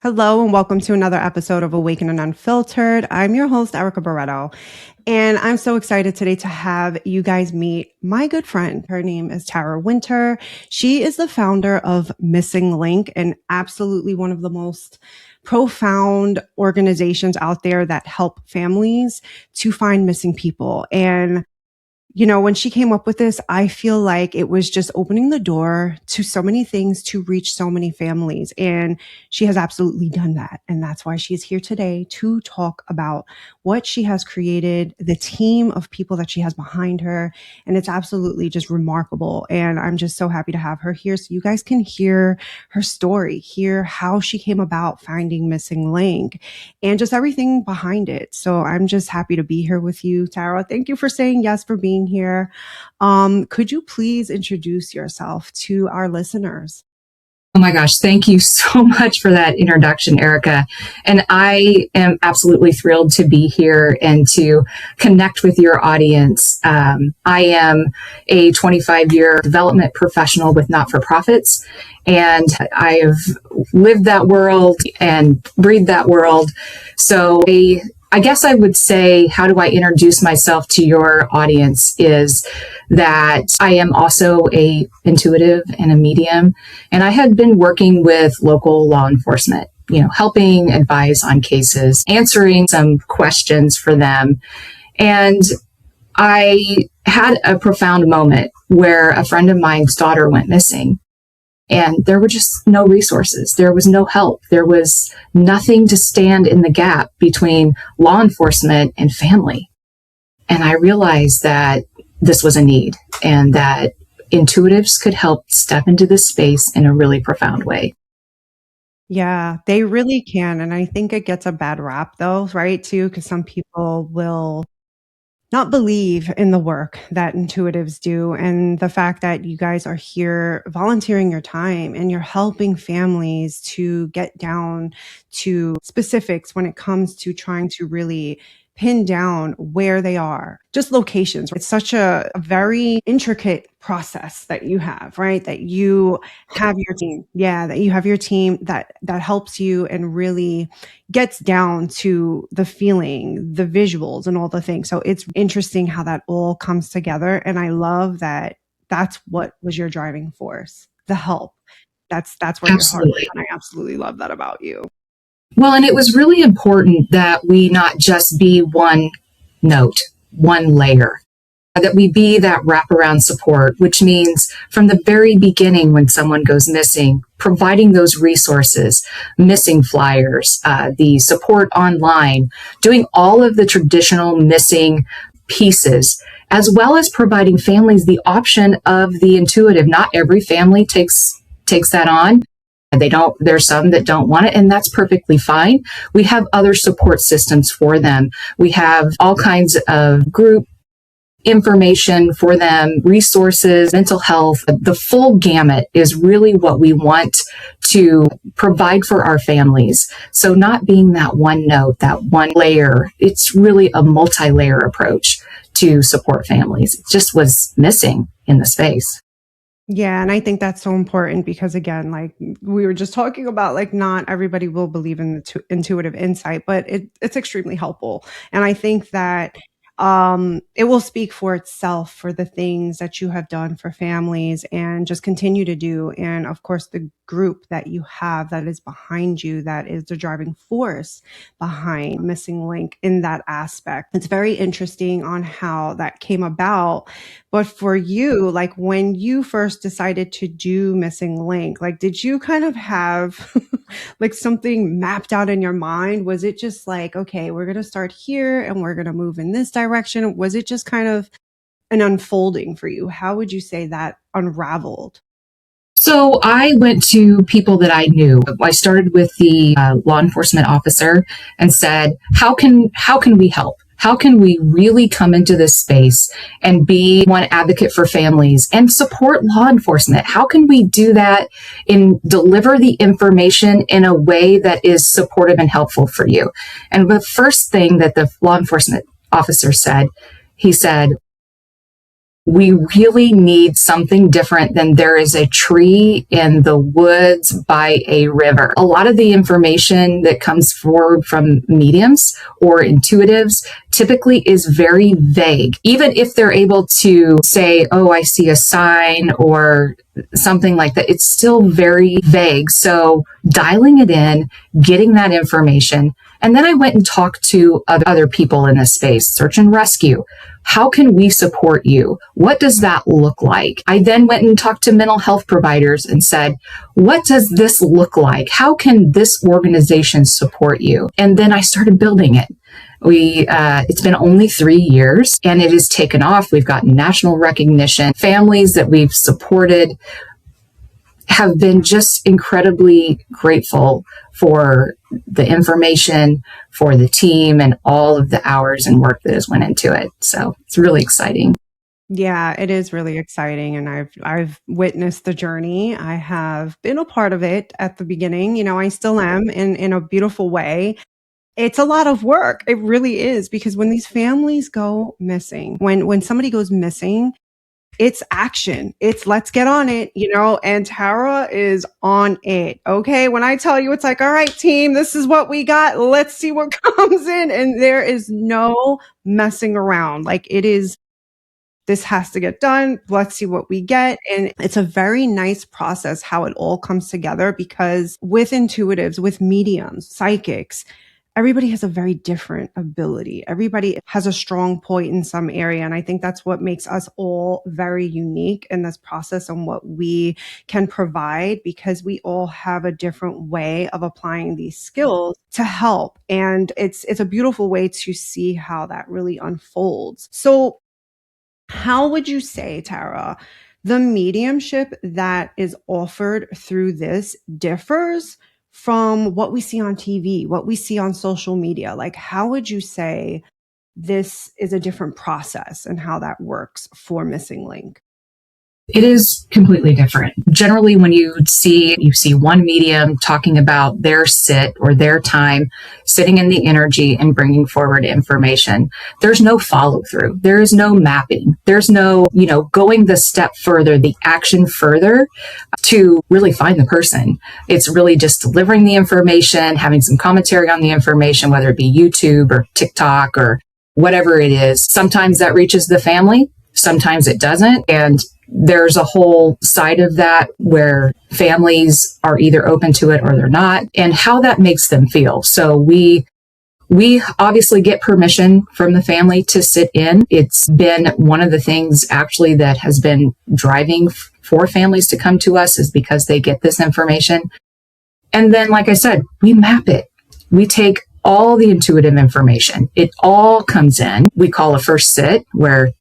Hello and welcome to another episode of Awakened Unfiltered. I'm your host, Erica Barreto, and I'm so excited today to have you guys meet my good friend. Her name is Tara Winter. She is the founder of Missing Link, and absolutely one of the most profound organizations out there that help families to find missing people. And when she came up with this, I feel like it was just opening the door to so many things to reach so many families. And she has absolutely done that. And that's why she's here today to talk about what she has created, the team of people that she has behind her. And it's absolutely just remarkable. And I'm just so happy to have her here so you guys can hear her story, hear how she came about finding Missing Link and just everything behind it. So I'm just happy to be here with you, Tara. Thank you for saying yes, for being here. Could you please introduce yourself to our listeners? Oh my gosh, thank you so much for that introduction, Erica. And I am absolutely thrilled to be here and to connect with your audience. I am a 25-year development professional with not-for-profits, and I have lived that world and breathed that world. So I guess I would say, how do I introduce myself to your audience is that I am also a intuitive and a medium, and I had been working with local law enforcement, helping advise on cases, answering some questions for them. And I had a profound moment where a friend of mine's daughter went missing. And there were just no resources. There was no help. There was nothing to stand in the gap between law enforcement and family. And I realized that this was a need and that intuitives could help step into this space in a really profound way. Yeah, they really can. And I think it gets a bad rap though, right? Too, because some people will not believe in the work that intuitives do and the fact that you guys are here volunteering your time and you're helping families to get down to specifics when it comes to trying to really pin down where they are, just locations. It's such a very intricate process that you have, right? That you have your team. Yeah, that you have your team that helps you and really gets down to the feeling, the visuals and all the things. So it's interesting how that all comes together. And I love that that's what was your driving force, the help. That's where your heart is. Absolutely. And I absolutely love that about you. Well, and it was really important that we not just be one note, one layer, that we be that wraparound support, which means from the very beginning when someone goes missing, providing those resources, missing flyers, the support online, doing all of the traditional missing pieces, as well as providing families the option of the intuitive. Not every family takes that on. There's some that don't want it, and that's perfectly fine. We have other support systems for them. We have all kinds of group information for them, resources, mental health. The full gamut is really what we want to provide for our families. So not being that one note, that one layer, it's really a multi-layer approach to support families. It just was missing in the space. Yeah, and I think that's so important because again, like we were just talking about, like not everybody will believe in the intuitive insight, but it's extremely helpful. And I think that it will speak for itself for the things that you have done for families and just continue to do. And of course, the group that you have that is behind you, that is the driving force behind Missing Link in that aspect. It's very interesting on how that came about. But for you, like when you first decided to do Missing Link, like did you kind of have like something mapped out in your mind? Was it just like, okay, we're going to start here and we're going to move in this direction? Was it just kind of an unfolding for you? How would you say that unraveled? So I went to people that I knew. I started with the law enforcement officer and said, how can we help? How can we really come into this space and be one advocate for families and support law enforcement? How can we do that and deliver the information in a way that is supportive and helpful for you? And the first thing that the law enforcement officer said, he said, we really need something different than there is a tree in the woods by a river. A lot of the information that comes forward from mediums or intuitives typically is very vague. Even if they're able to say, oh, I see a sign or something like that, it's still very vague. So dialing it in, getting that information. And then I went and talked to other people in this space, search and rescue. How can we support you? What does that look like? I then went and talked to mental health providers and said, what does this look like? How can this organization support you? And then I started building it. It's been only 3 years and it has taken off. We've gotten national recognition. Families that we've supported have been just incredibly grateful for the information, for the team, and all of the hours and work that has went into it. So it's really exciting. Yeah, it is really exciting. And I've witnessed the journey. I have been a part of it at the beginning. I still am in a beautiful way. It's a lot of work. It really is, because when these families go missing, when somebody goes missing, it's action. It's let's get on it, and Tara is on it. Okay. When I tell you, it's like, all right, team, this is what we got. Let's see what comes in. And there is no messing around. Like it is, this has to get done. Let's see what we get. And it's a very nice process how it all comes together, because with intuitives, with mediums, psychics, everybody has a very different ability. Everybody has a strong point in some area. And I think that's what makes us all very unique in this process and what we can provide, because we all have a different way of applying these skills to help. And it's a beautiful way to see how that really unfolds. So how would you say, Tara, the mediumship that is offered through this differs from what we see on TV, what we see on social media? Like, how would you say this is a different process and how that works for Missing Link? It is completely different. Generally, when you see one medium talking about their sit or their time, sitting in the energy and bringing forward information, there's no follow through. There is no mapping. There's no, going the step further, the action further to really find the person. It's really just delivering the information, having some commentary on the information, whether it be YouTube or TikTok or whatever it is. Sometimes that reaches the family. Sometimes it doesn't. And there's a whole side of that where families are either open to it or they're not, and how that makes them feel. So we obviously get permission from the family to sit in. It's been one of the things actually that has been driving for families to come to us, is because they get this information. And then, like I said, we map it. We take all the intuitive information. It all comes in. We call a first sit, where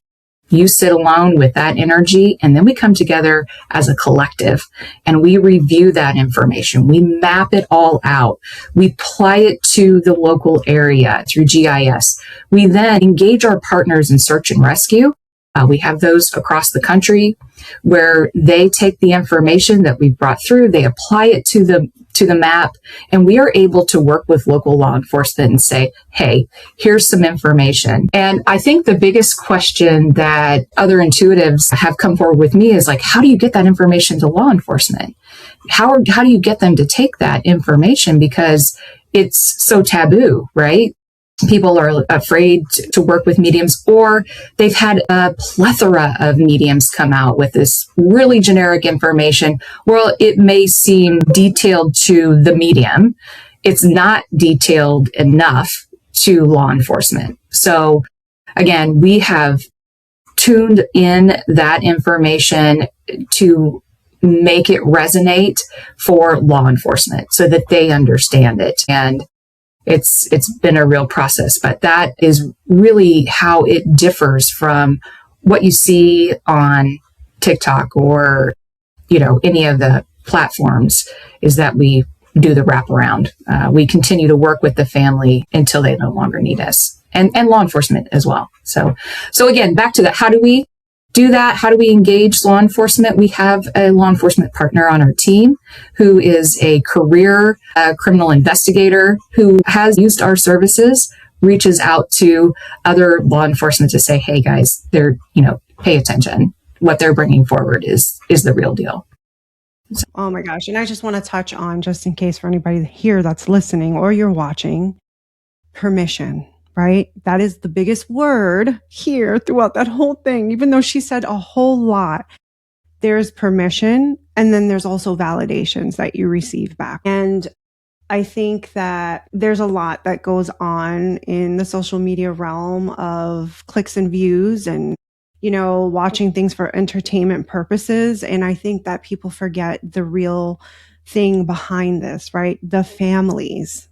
you sit alone with that energy, and then we come together as a collective and we review that information. We map it all out. We apply it to the local area through GIS. We then engage our partners in search and rescue. We have those across the country where they take the information that we've brought through, they apply it to the map, and we are able to work with local law enforcement and say, hey, here's some information. And I think the biggest question that other intuitives have come forward with me is like, how do you get that information to law enforcement? How do you get them to take that information? Because it's so taboo, right? People are afraid to work with mediums, or they've had a plethora of mediums come out with this really generic information. Well, it may seem detailed to the medium. It's not detailed enough to law enforcement. So again, we have tuned in that information to make it resonate for law enforcement so that they understand it. And it's been a real process, but that is really how it differs from what you see on TikTok or, any of the platforms, is that we do the wraparound. We continue to work with the family until they no longer need us, and law enforcement as well. So again, back to that. How do we do that? How do we engage law enforcement? We have a law enforcement partner on our team who is a career criminal investigator who has used our services, reaches out to other law enforcement to say, hey guys, pay attention. What they're bringing forward is the real deal. Oh my gosh. And I just want to touch on, just in case for anybody here that's listening or you're watching, permission, right? That is the biggest word here throughout that whole thing. Even though she said a whole lot, there's permission. And then there's also validations that you receive back. And I think that there's a lot that goes on in the social media realm of clicks and views and, you know, watching things for entertainment purposes. And I think that people forget the real thing behind this, right? The families.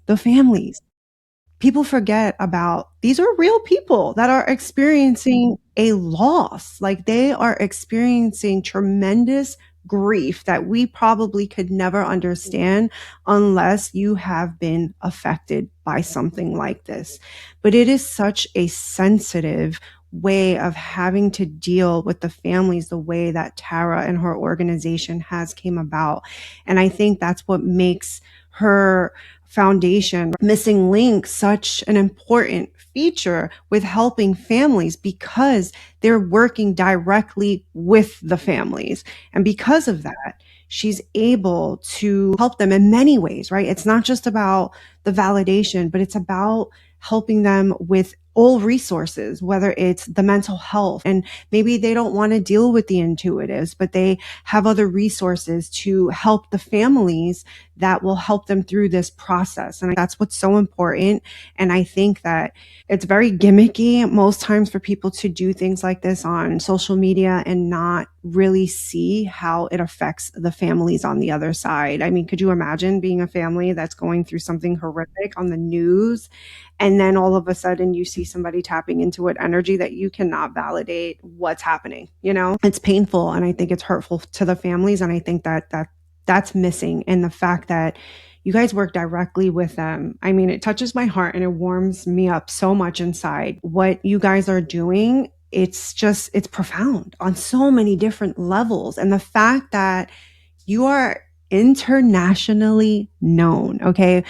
People forget about these are real people that are experiencing a loss. Like they are experiencing tremendous grief that we probably could never understand unless you have been affected by something like this. But it is such a sensitive way of having to deal with the families the way that Tara and her organization has came about. And I think that's what makes her foundation, Missing Link, such an important feature with helping families because they're working directly with the families. And because of that, she's able to help them in many ways, right? It's not just about the validation, but it's about helping them with all resources, whether it's the mental health, and maybe they don't want to deal with the intuitives, but they have other resources to help the families that will help them through this process. And that's what's so important. And I think that it's very gimmicky most times for people to do things like this on social media and not really see how it affects the families on the other side. I mean, could you imagine being a family that's going through something horrific on the news, and then all of a sudden you see somebody tapping into an energy that you cannot validate what's happening? You know, it's painful, and I think it's hurtful to the families. And I think that's missing. And the fact that you guys work directly with them, I mean, it touches my heart and it warms me up so much inside. What you guys are doing, it's profound on so many different levels. And the fact that you are internationally known, okay?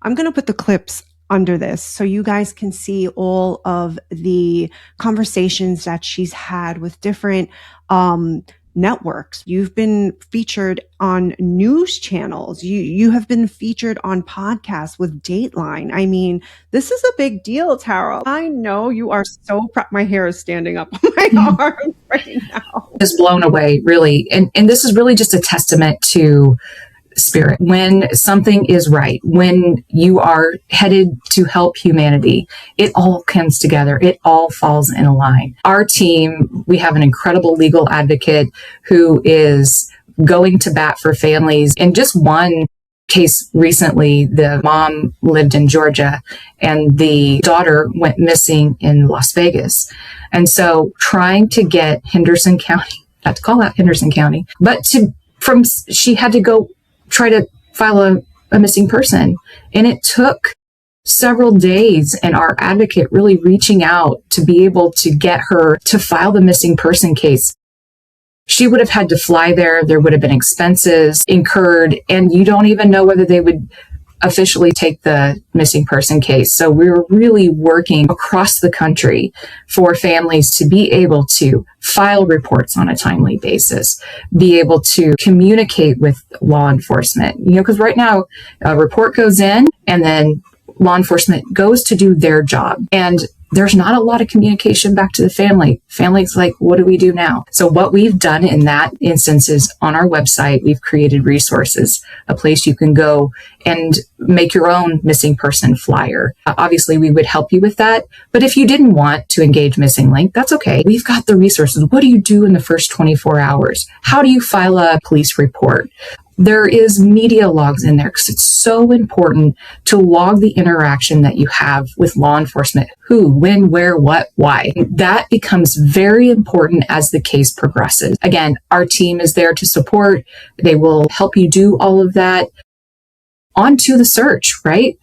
I'm going to put the clips under this so you guys can see all of the conversations that she's had with different networks. You've been featured on news channels. You have been featured on podcasts with Dateline. I mean, this is a big deal, Tara. I know you are so proud. My hair is standing up on my arms right now. Just blown away, really. And this is really just a testament to spirit. When something is right, when you are headed to help humanity, it all comes together. It all falls in a line. Our team, we have an incredible legal advocate who is going to bat for families. In just one case recently, the mom lived in Georgia and the daughter went missing in Las Vegas. And so trying to get Henderson County, not to call out Henderson County, but she had to go try to file a missing person. And it took several days, and our advocate really reaching out to be able to get her to file the missing person case. She would have had to fly there. There would have been expenses incurred, and you don't even know whether they would officially take the missing person case. So we were really working across the country for families to be able to file reports on a timely basis, be able to communicate with law enforcement, because right now a report goes in and then law enforcement goes to do their job. And there's not a lot of communication back to the family. Family's like, what do we do now? So what we've done in that instance is on our website, we've created resources, a place you can go and make your own missing person flyer. Obviously, we would help you with that. But if you didn't want to engage Missing Link, that's okay. We've got the resources. What do you do in the first 24 hours? How do you file a police report? There is media logs in there because it's so important to log the interaction that you have with law enforcement. Who, when, where, what, why. That becomes very important as the case progresses. Again, our team is there to support. They will help you do all of that. On to the search, right?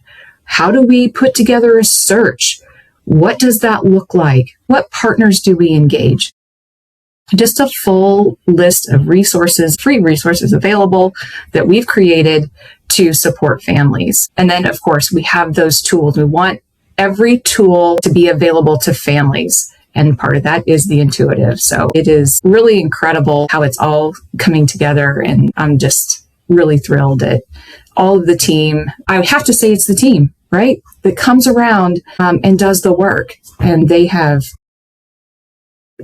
How do we put together a search? What does that look like? What partners do we engage? Just a full list of resources, free resources available that we've created to support families. And then, of course, we have those tools. We want every tool to be available to families And part of that is the intuitive. So it is really incredible how it's all coming together. And I'm just really thrilled at all of the team. I have to say it's the team, right? That comes around and does the work. And they have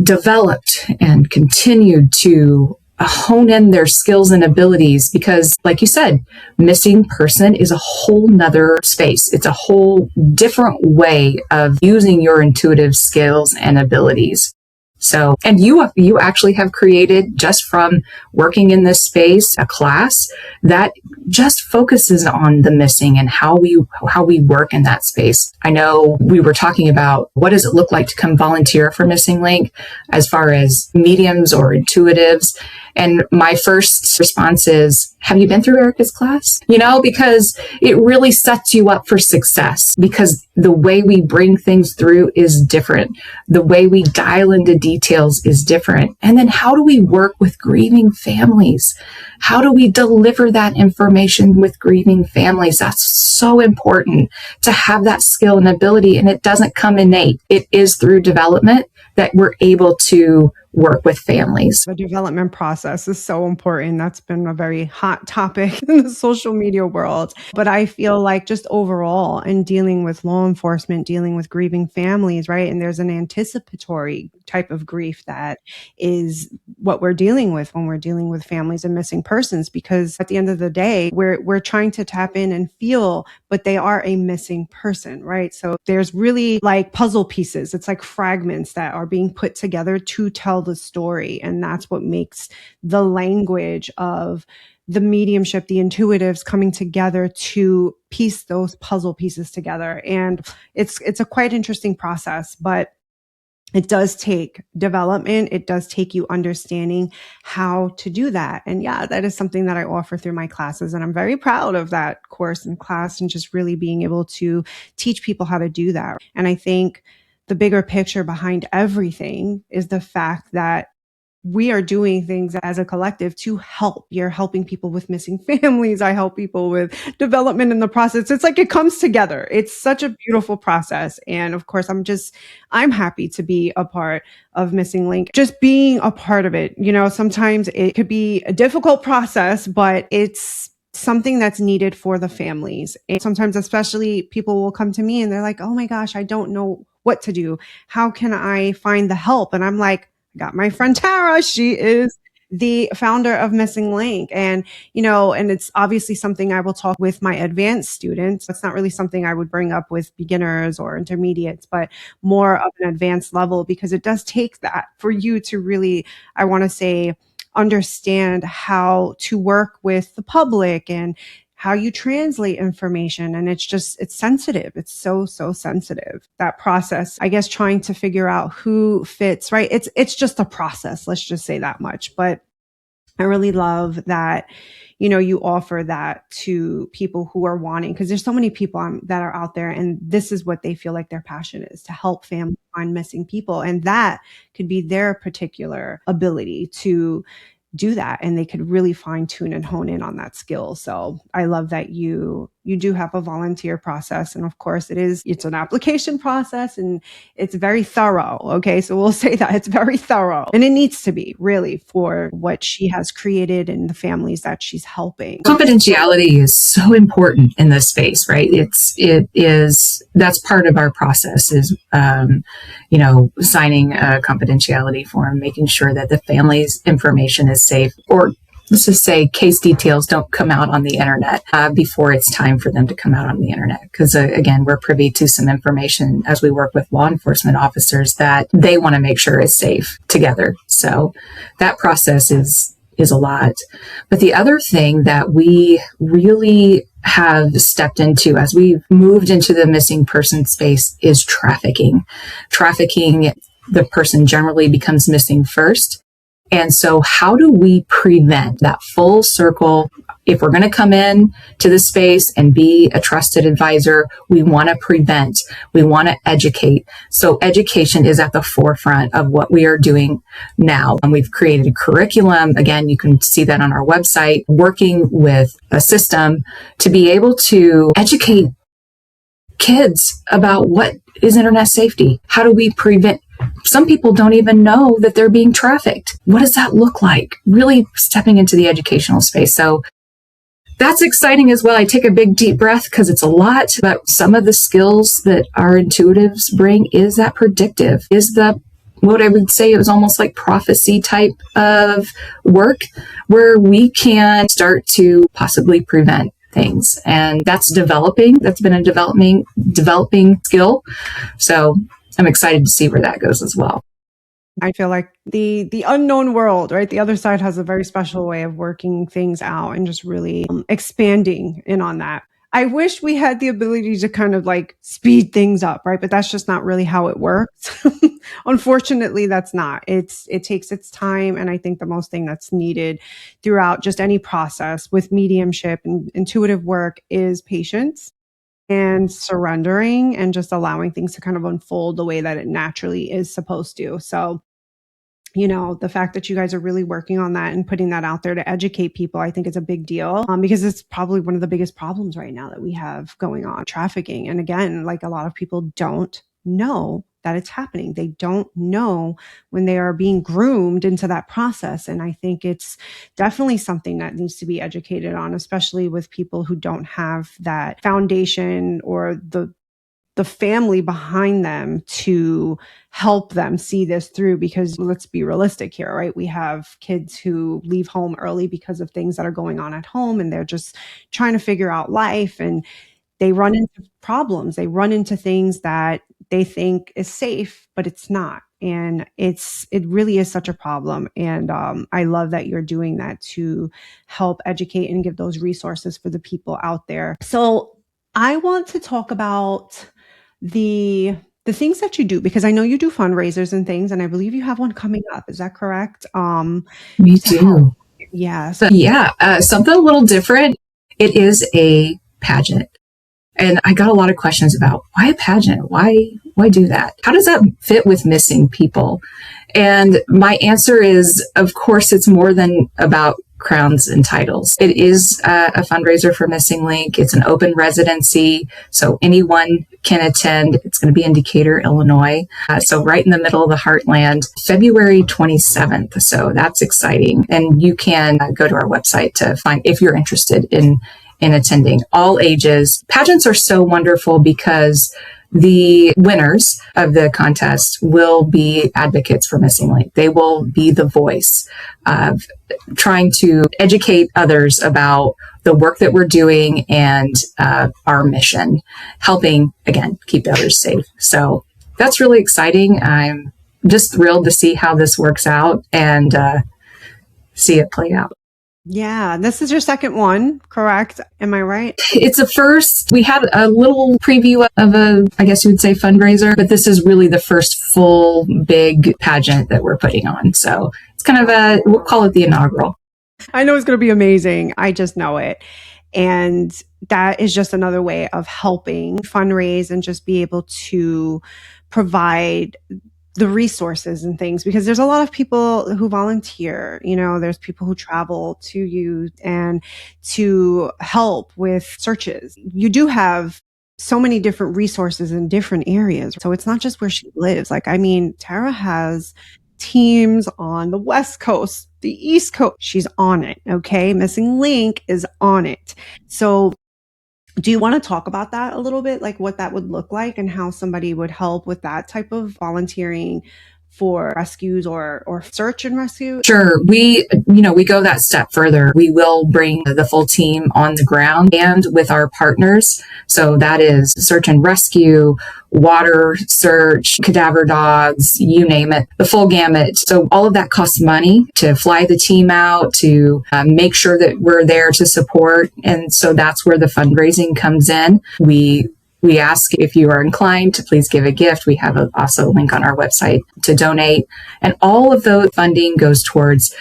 developed and continued to hone in their skills and abilities because, like you said, missing person is a whole nother space. It's a whole different way of using your intuitive skills and abilities. So, and you actually have created, just from working in this space, a class that just focuses on the missing and how we work in that space. I know we were talking about what does it look like to come volunteer for Missing Link as far as mediums or intuitives. And my first response is, have you been through Erica's class? Because it really sets you up for success, because the way we bring things through is different. The way we dial into details is different. And then how do we work with grieving families? How do we deliver that information with grieving families? That's so important to have that skill and ability. And it doesn't come innate. It is through development that we're able to work with families. The development process is so important. That's been a very hot topic in the social media world. But I feel like just overall in dealing with law enforcement, dealing with grieving families, right? And there's an anticipatory type of grief that is what we're dealing with when we're dealing with families and missing persons, because at the end of the day, we're trying to tap in and feel, but they are a missing person, right? So there's really like puzzle pieces. It's like fragments that are being put together to tell the story. And that's what makes the language of the mediumship, the intuitives coming together to piece those puzzle pieces together. And it's a quite interesting process, but it does take development. It does take you understanding how to do that. And yeah, that is something that I offer through my classes. And I'm very proud of that course and class and just really being able to teach people how to do that. And I think the bigger picture behind everything is the fact that we are doing things as a collective to help. You're helping people with missing families. I help people with development in the process. It's like it comes together. It's such a beautiful process. And of course, I'm happy to be a part of Missing Link. Just being a part of it, sometimes it could be a difficult process, but it's something that's needed for the families. And sometimes, especially, people will come to me and they're like, oh my gosh, I don't know what to do. How can I find the help? And I'm like, I got my friend Tara. She is the founder of Missing Link. And, and it's obviously something I will talk with my advanced students. It's not really something I would bring up with beginners or intermediates, but more of an advanced level, because it does take that for you to really, I want to say, understand how to work with the public and how you translate information. And it's sensitive. It's so sensitive. That process, I guess, trying to figure out who fits, right? It's just a process. Let's just say that much. But I really love that, you offer that to people who are wanting, because there's so many people that are out there, and this is what they feel like their passion is, to help families find missing people. And that could be their particular ability to do that, and they could really fine tune and hone in on that skill. So I love that you do have a volunteer process. And of course it's an application process, and it's very thorough. Okay. So we'll say that it's very thorough, and it needs to be, really, for what she has created and the families that she's helping. Confidentiality is so important in this space, right? That's part of our process is, signing a confidentiality form, making sure that the family's information is safe, or let's just say case details don't come out on the internet before it's time for them to come out on the internet. Because again, we're privy to some information as we work with law enforcement officers that they want to make sure is safe together. So that process is a lot. But the other thing that we really have stepped into as we've moved into the missing person space is trafficking. Trafficking, the person generally becomes missing first. And so how do we prevent that full circle? If we're going to come in to the space and be a trusted advisor, we want to prevent, we want to educate. So education is at the forefront of what we are doing now. And we've created a curriculum. Again, you can see that on our website, working with a system to be able to educate kids about what is internet safety. How do we prevent some people don't even know that they're being trafficked. What does that look like? Really stepping into the educational space. So that's exciting as well. I take a big deep breath because it's a lot, but some of the skills that our intuitives bring is that predictive, is the what I would say it was almost like prophecy type of work where we can start to possibly prevent things. And that's developing. That's been a developing skill. So I'm excited to see where that goes as well. I feel like the unknown world, right? The other side has a very special way of working things out and just really expanding in on that. I wish we had the ability to kind of like speed things up, right? But that's just not really how it works. Unfortunately, that's not. It takes its time. And I think the most thing that's needed throughout just any process with mediumship and intuitive work is patience and surrendering and just allowing things to kind of unfold the way that it naturally is supposed to. So, the fact that you guys are really working on that and putting that out there to educate people, I think is a big deal because it's probably one of the biggest problems right now that we have going on, trafficking. And again, like a lot of people don't know that it's happening. They don't know when they are being groomed into that process. And I think it's definitely something that needs to be educated on, especially with people who don't have that foundation or the family behind them to help them see this through. Because let's be realistic here, right? We have kids who leave home early because of things that are going on at home, and they're just trying to figure out life, and they run into problems. They run into things that they think is safe, but it's not. And it really is such a problem. And I love that you're doing that to help educate and give those resources for the people out there. So I want to talk about the things that you do, because I know you do fundraisers and things, and I believe you have one coming up. Is that correct? We do. Yeah. Something a little different. It is a pageant. And I got a lot of questions about why a pageant? Why do that? How does that fit with missing people? And my answer is, of course, it's more than about crowns and titles. It is a fundraiser for Missing Link. It's an open residency, so anyone can attend. It's going to be in Decatur, Illinois. So right in the middle of the heartland, February 27th. So that's exciting. And you can go to our website to find if you're interested in attending. All ages. Pageants are so wonderful because the winners of the contest will be advocates for Missing Link. They will be the voice of trying to educate others about the work that we're doing and our mission, helping, again, keep others safe. So that's really exciting. I'm just thrilled to see how this works out and see it play out. Yeah, this is your second one, correct? Am I right? It's a first. We had a little preview of I guess you would say fundraiser, but this is really the first full big pageant that we're putting on. So it's kind of we'll call it the inaugural. I know it's going to be amazing. I just know it. And that is just another way of helping fundraise and just be able to provide the resources and things, because there's a lot of people who volunteer, there's people who travel to you and to help with searches. You do have so many different resources in different areas. So it's not just where she lives. Tara has teams on the West Coast, the East Coast. She's on it. Okay. Missing Link is on it. So do you want to talk about that a little bit, like what that would look like and how somebody would help with that type of volunteering for rescues or search and rescue? Sure. We go that step further. We will bring the full team on the ground and with our partners. So that is search and rescue, water search, cadaver dogs, you name it, the full gamut. So all of that costs money to fly the team out, to make sure that we're there to support. And so that's where the fundraising comes in. We ask if you are inclined to please give a gift. We have also a link on our website to donate. And all of the funding goes towards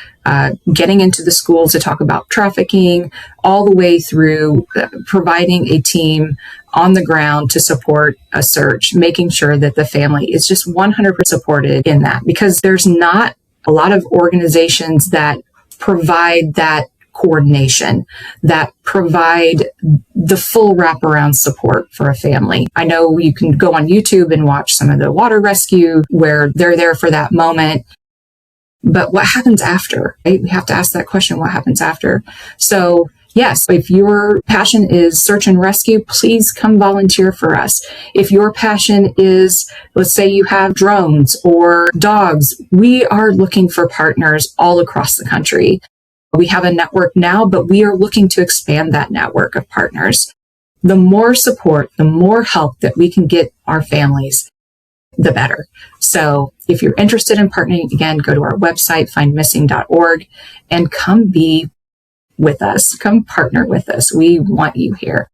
getting into the schools to talk about trafficking, all the way through providing a team on the ground to support a search, making sure that the family is just 100% supported in that. Because there's not a lot of organizations that provide that coordination, that provide the full wraparound support for a family. I know you can go on YouTube and watch some of the water rescue where they're there for that moment. But what happens after? Right? We have to ask that question, what happens after? So yes, if your passion is search and rescue, please come volunteer for us. If your passion is, let's say you have drones or dogs, we are looking for partners all across the country. We have a network now, but we are looking to expand that network of partners. The more support, the more help that we can get our families, the better. So if you're interested in partnering, again, go to our website, findmissing.org, and come be with us. Come partner with us. We want you here.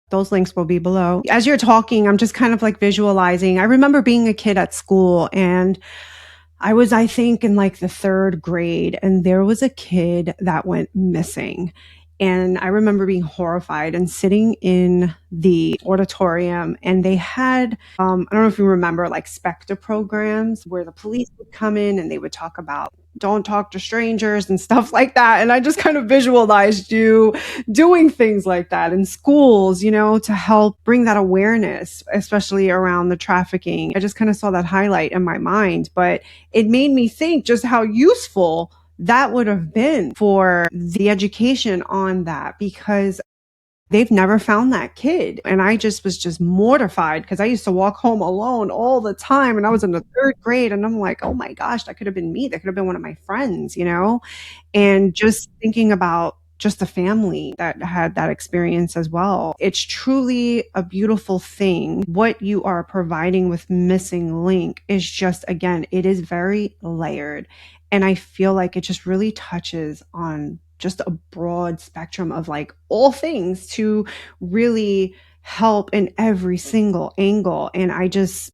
Those links will be below. As you're talking, I'm just kind of like visualizing. I remember being a kid at school, and I think, in like the third grade, and there was a kid that went missing. And I remember being horrified and sitting in the auditorium, and they had, I don't know if you remember, like Spectre programs where the police would come in and they would talk about don't talk to strangers and stuff like that. And I just kind of visualized you doing things like that in schools, to help bring that awareness, especially around the trafficking. I just kind of saw that highlight in my mind, but it made me think just how useful that would have been for the education on that, because they've never found that kid. And I just was just mortified because I used to walk home alone all the time, and I was in the third grade, and I'm like, oh my gosh, that could have been me. That could have been one of my friends, and just thinking about just the family that had that experience as well. It's truly a beautiful thing. What you are providing with Missing Link is just, again, it is very layered. And I feel like it just really touches on just a broad spectrum of like all things to really help in every single angle. And I just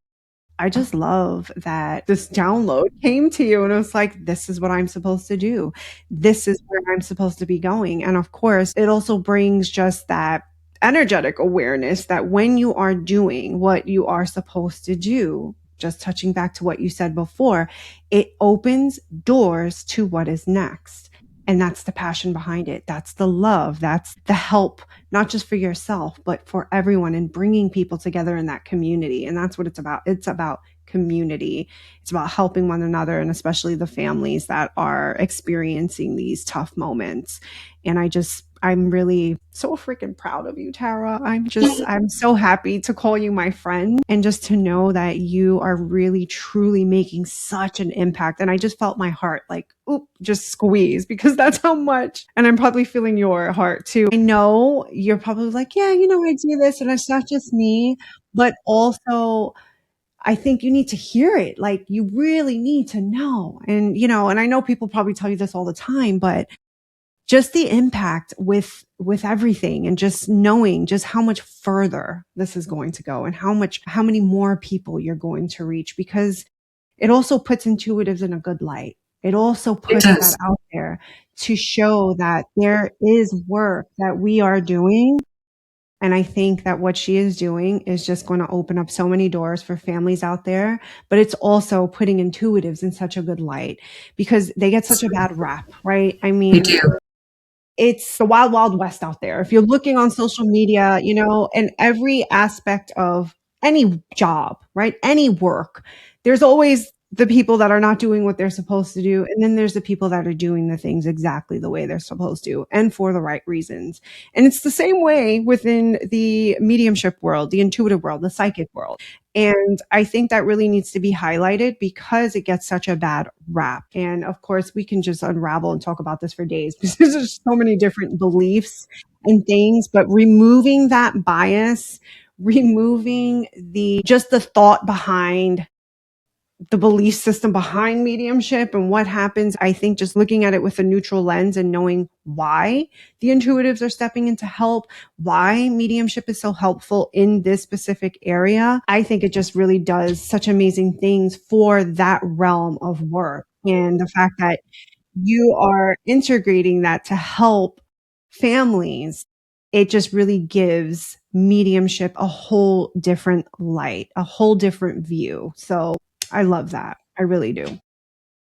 love that this download came to you and it was like, this is what I'm supposed to do. This is where I'm supposed to be going. And of course, it also brings just that energetic awareness that when you are doing what you are supposed to do, just touching back to what you said before, it opens doors to what is next. And that's the passion behind it. That's the love. That's the help, not just for yourself, but for everyone, and bringing people together in that community. And that's what it's about. It's about community. It's about helping one another, and especially the families that are experiencing these tough moments. And I'm really so freaking proud of you, Tara. I'm so happy to call you my friend, and just to know that you are really, truly making such an impact. And I just felt my heart like, oop, just squeeze, because that's how much. And I'm probably feeling your heart too. I know you're probably like, yeah, I do this, and it's not just me, but also I think you need to hear it. Like, you really need to know. And I know people probably tell you this all the time, but just the impact with everything, and just knowing just how much further this is going to go, and how many more people you're going to reach, because it also puts intuitives in a good light. It also puts that out there to show that there is work that we are doing. And I think that what she is doing is just going to open up so many doors for families out there, but it's also putting intuitives in such a good light, because they get such a bad rap, right? I mean, it's the wild, wild west out there. If you're looking on social media, in every aspect of any job, right? Any work, there's always the people that are not doing what they're supposed to do. And then there's the people that are doing the things exactly the way they're supposed to, and for the right reasons. And it's the same way within the mediumship world, the intuitive world, the psychic world. And I think that really needs to be highlighted, because it gets such a bad rap. And of course, we can just unravel and talk about this for days, because there's so many different beliefs and things, but removing that bias, removing just the thought behind the belief system behind mediumship and what happens. I think just looking at it with a neutral lens and knowing why the intuitives are stepping in to help, why mediumship is so helpful in this specific area, I think it just really does such amazing things for that realm of work. And the fact that you are integrating that to help families, it just really gives mediumship a whole different light, a whole different view. So I love that. I really do.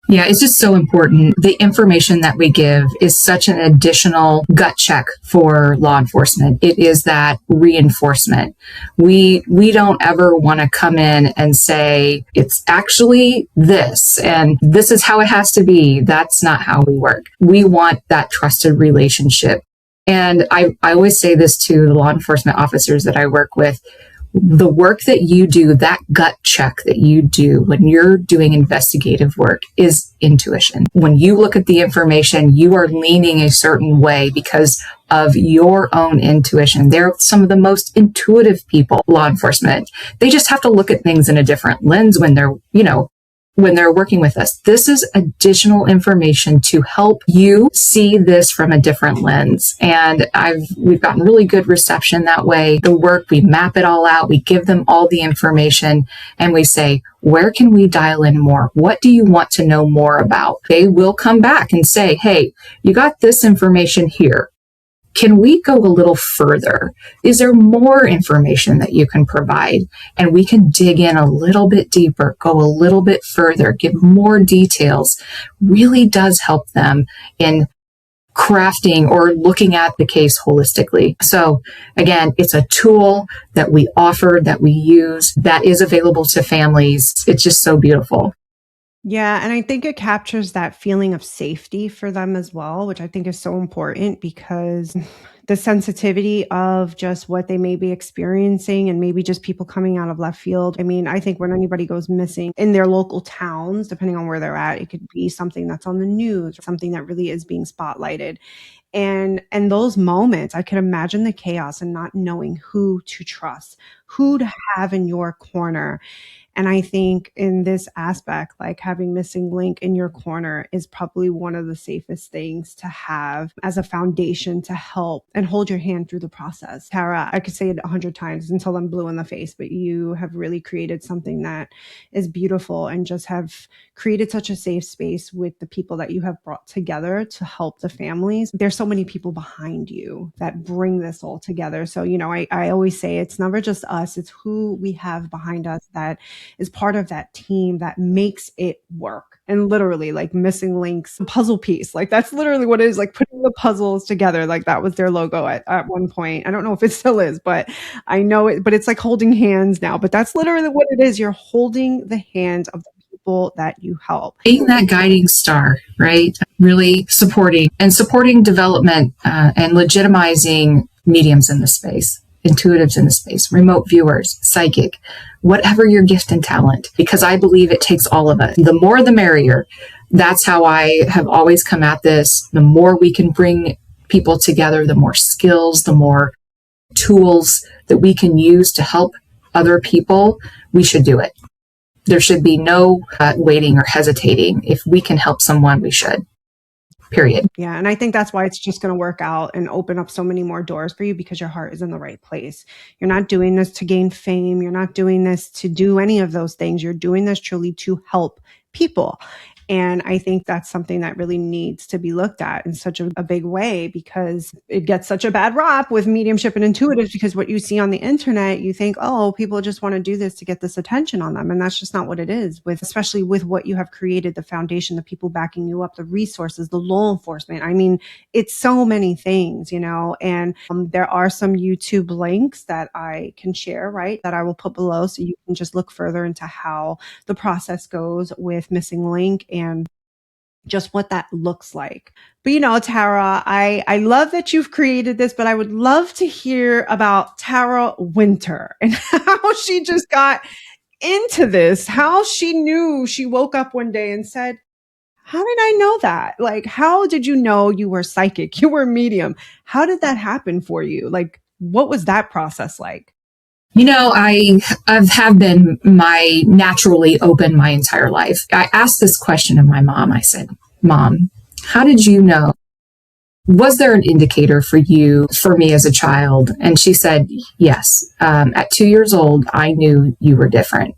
Yeah, it's just so important. The information that we give is such an additional gut check for law enforcement. It is that reinforcement. We don't ever want to come in and say it's actually this and this is how it has to be. That's not how we work. We want that trusted relationship. And I always say this to the law enforcement officers that I work with. The work that you do, that gut check that you do when you're doing investigative work is intuition. When you look at the information, you are leaning a certain way because of your own intuition. They're some of the most intuitive people, law enforcement. They just have to look at things in a different lens when they're, when they're working with us. This is additional information to help you see this from a different lens. And we've gotten really good reception that way. The work, we map it all out. We give them all the information and we say, where can we dial in more? What do you want to know more about? They will come back and say, hey, you got this information here. Can we go a little further? Is there more information that you can provide? And we can dig in a little bit deeper, go a little bit further, give more details. Really does help them in crafting or looking at the case holistically. So again, it's a tool that we offer, that we use, that is available to families. It's just so beautiful. Yeah, and I think it captures that feeling of safety for them as well, which I think is so important because the sensitivity of just what they may be experiencing and maybe just people coming out of left field. I mean, I think when anybody goes missing in their local towns, depending on where they're at, it could be something that's on the news, or something that really is being spotlighted. And those moments, I could imagine the chaos and not knowing who to trust, who to have in your corner. And I think in this aspect, like having missing link in your corner is probably one of the safest things to have as a foundation to help and hold your hand through the process. Tara, I could say it 100 times until I'm blue in the face, but you have really created something that is beautiful and just have created such a safe space with the people that you have brought together to help the families. There's so many people behind you that bring this all together. So, I always say it's never just us, it's who we have behind us that is part of that team that makes it work. And literally, like missing links, puzzle piece, like that's literally what it is, like putting the puzzles together. Like that was their logo at one point. I don't know if it still is, but I know it, but it's like holding hands now. But that's literally what it is. You're holding the hands of the people that you help. Being that guiding star, right? Really supporting development and legitimizing mediums in the space, intuitives in the space, remote viewers, psychic, whatever your gift and talent, because I believe it takes all of us. The more the merrier. That's how I have always come at this. The more we can bring people together, the more skills, the more tools that we can use to help other people, we should do it. There should be no waiting or hesitating. If we can help someone, we should. Period. Yeah. And I think that's why it's just going to work out and open up so many more doors for you because your heart is in the right place. You're not doing this to gain fame. You're not doing this to do any of those things. You're doing this truly to help people. And I think that's something that really needs to be looked at in such a big way because it gets such a bad rap with mediumship and intuitives because what you see on the internet, you think, oh, people just want to do this to get this attention on them. And that's just not what it is, especially with what you have created, the foundation, the people backing you up, the resources, the law enforcement. I mean, it's so many things, and there are some YouTube links that I can share, right, that I will put below so you can just look further into how the process goes with Missing Link and just what that looks like. But Tara, I love that you've created this, but I would love to hear about Tara Winter and how she just got into this, how she knew she woke up one day and said, how did I know that? Like, how did you know you were psychic? You were medium. How did that happen for you? Like, what was that process like? I have been naturally open my entire life. I asked this question of my mom. I said, Mom, how did you know? Was there an indicator for me as a child? And she said, yes. At 2 years old, I knew you were different.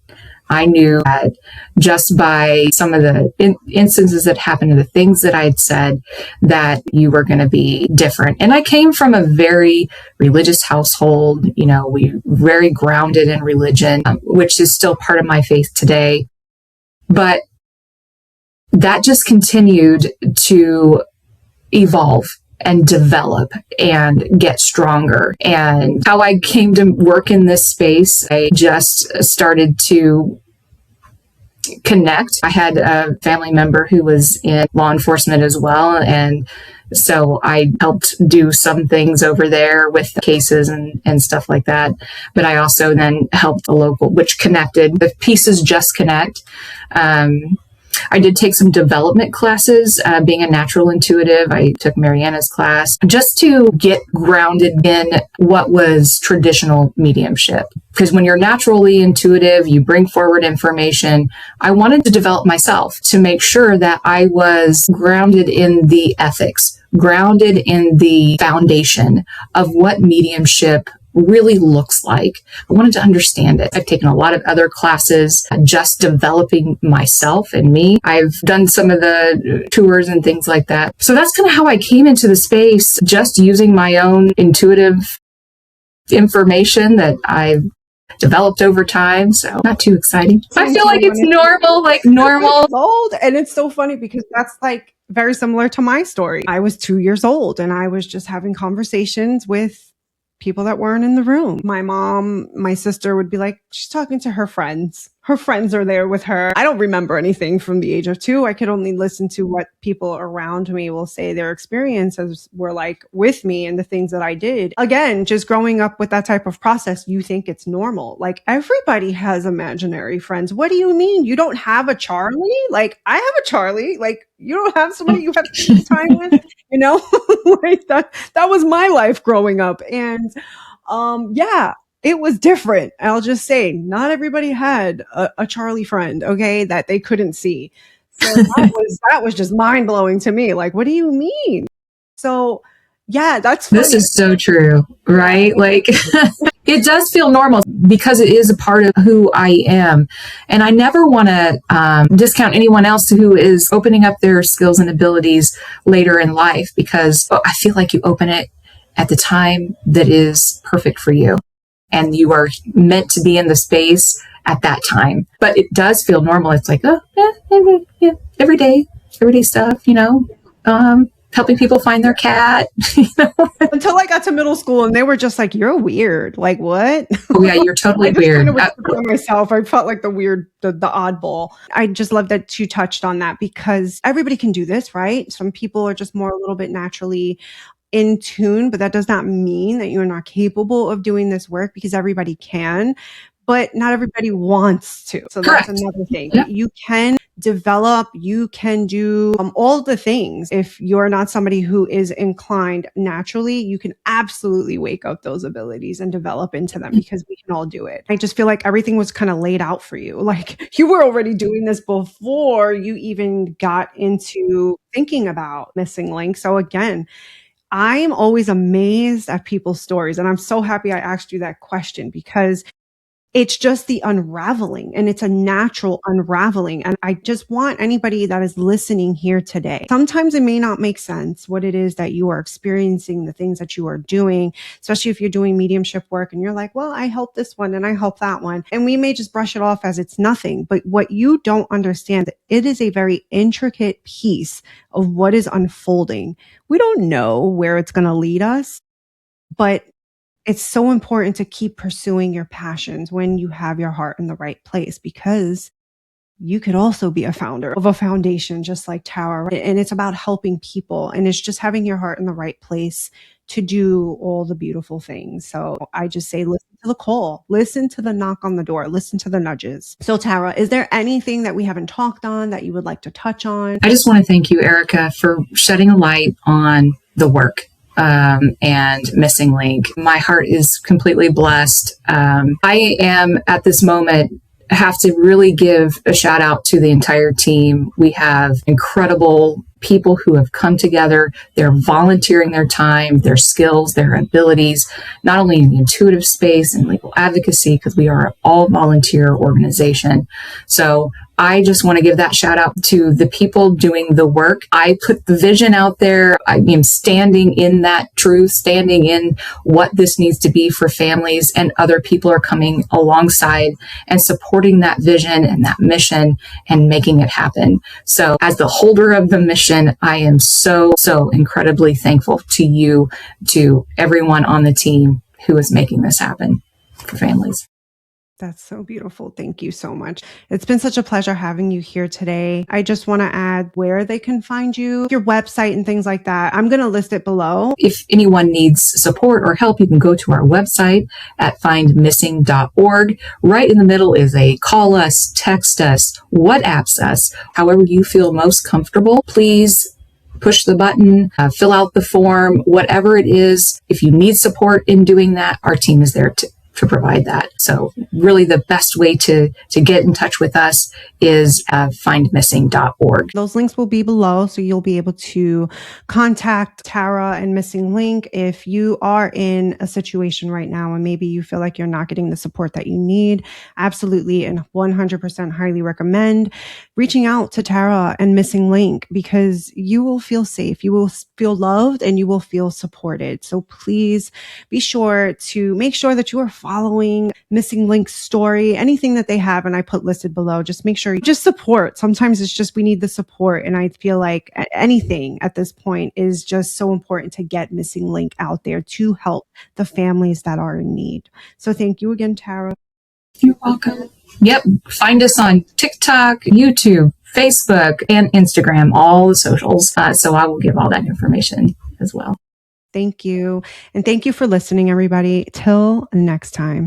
I knew that just by some of the instances that happened and the things that I had said that you were going to be different. And I came from a very religious household. We very grounded in religion, which is still part of my faith today. But that just continued to evolve and develop and get stronger. And how I came to work in this space, I just started to connect. I had a family member who was in law enforcement as well. And so I helped do some things over there with cases and stuff like that. But I also then helped the local, which connected. The pieces just connect. I did take some development classes, being a natural intuitive. I took Mariana's class just to get grounded in what was traditional mediumship. Because when you're naturally intuitive, you bring forward information. I wanted to develop myself to make sure that I was grounded in the ethics, grounded in the foundation of what mediumship really looks like. I wanted to understand it. I've taken a lot of other classes just developing myself and me. I've done some of the tours and things like that. So that's kind of how I came into the space, just using my own intuitive information that I've developed over time. So not too exciting. I feel like it's normal. Old. And it's so funny because that's like very similar to my story. I was 2 years old and I was just having conversations with people that weren't in the room. My mom, my sister would be like, she's talking to her friends. Her friends are there with her. I don't remember anything from the age of 2. I could only listen to what people around me will say their experiences were like with me and the things that I did. Again, just growing up with that type of process, you think it's normal. Like everybody has imaginary friends. What do you mean? You don't have a Charlie? Like I have a Charlie. Like you don't have somebody you have to spend time with, you know? Like that was my life growing up. And yeah. It was different. I'll just say, not everybody had a Charlie friend, okay, that they couldn't see. So that was just mind blowing to me. Like, what do you mean? So, yeah, that's funny. This is so true, right? Like, it does feel normal because it is a part of who I am. And I never want to discount anyone else who is opening up their skills and abilities later in life, because I feel like you open it at the time that is perfect for you. And you are meant to be in the space at that time. But it does feel normal. It's like, everyday stuff, helping people find their cat. Until I got to middle school and they were just like, you're weird. Like, what? Oh, yeah, you're totally weird. Myself, I felt like the oddball. I just love that you touched on that because everybody can do this, right? Some people are just more a little bit naturally in tune, but that does not mean that you're not capable of doing this work because everybody can, but not everybody wants to. So Correct. That's another thing. Yep. You can develop, you can do all the things. If you're not somebody who is inclined naturally, you can absolutely wake up those abilities and develop into them because we can all do it. I just feel like everything was kind of laid out for you. Like you were already doing this before you even got into thinking about missing links. So again, I'm always amazed at people's stories. And I'm so happy I asked you that question because it's just the unraveling and it's a natural unraveling. And I just want anybody that is listening here today. Sometimes it may not make sense what it is that you are experiencing, the things that you are doing, especially if you're doing mediumship work and you're like, well, I help this one and I help that one. And we may just brush it off as it's nothing. But what you don't understand, it is a very intricate piece of what is unfolding. We don't know where it's going to lead us, but it's so important to keep pursuing your passions when you have your heart in the right place, because you could also be a founder of a foundation just like Tara. Right? And it's about helping people. And it's just having your heart in the right place to do all the beautiful things. So I just say, listen to the call, listen to the knock on the door, listen to the nudges. So Tara, is there anything that we haven't talked on that you would like to touch on? I just want to thank you, Erica, for shedding a light on the work and Missing Link. My heart is completely blessed. I am at this moment have to really give a shout out to the entire team. We have incredible people who have come together. They're volunteering their time, their skills, their abilities, not only in the intuitive space and legal advocacy, because we are an all volunteer organization. So I just want to give that shout out to the people doing the work. I put the vision out there. I am standing in that truth, standing in what this needs to be for families, and other people are coming alongside and supporting that vision and that mission and making it happen. So as the holder of the mission, I am so incredibly thankful to you, to everyone on the team who is making this happen for families. That's so beautiful. Thank you so much. It's been such a pleasure having you here today. I just want to add where they can find you, your website and things like that. I'm going to list it below. If anyone needs support or help, you can go to our website at findmissing.org. Right in the middle is a call us, text us, WhatsApp us, however you feel most comfortable. Please push the button, fill out the form, whatever it is. If you need support in doing that, our team is there to provide that. So really the best way to get in touch with us is findmissing.org. Those links will be below, so you'll be able to contact Tara and Missing Link if you are in a situation right now and maybe you feel like you're not getting the support that you need. Absolutely and 100% highly recommend reaching out to Tara and Missing Link, because you will feel safe, you will feel loved, and you will feel supported. So please be sure to make sure that you are following Missing Link's story, anything that they have, and I put listed below. Just make sure you just support. Sometimes it's just we need the support, and I feel like anything at this point is just so important to get Missing Link out there to help the families that are in need. So thank you again, Tara. You're welcome. Yep. Find us on TikTok, YouTube, Facebook, and Instagram, all the socials. So I will give all that information as well. Thank you. And thank you for listening, everybody. Till next time.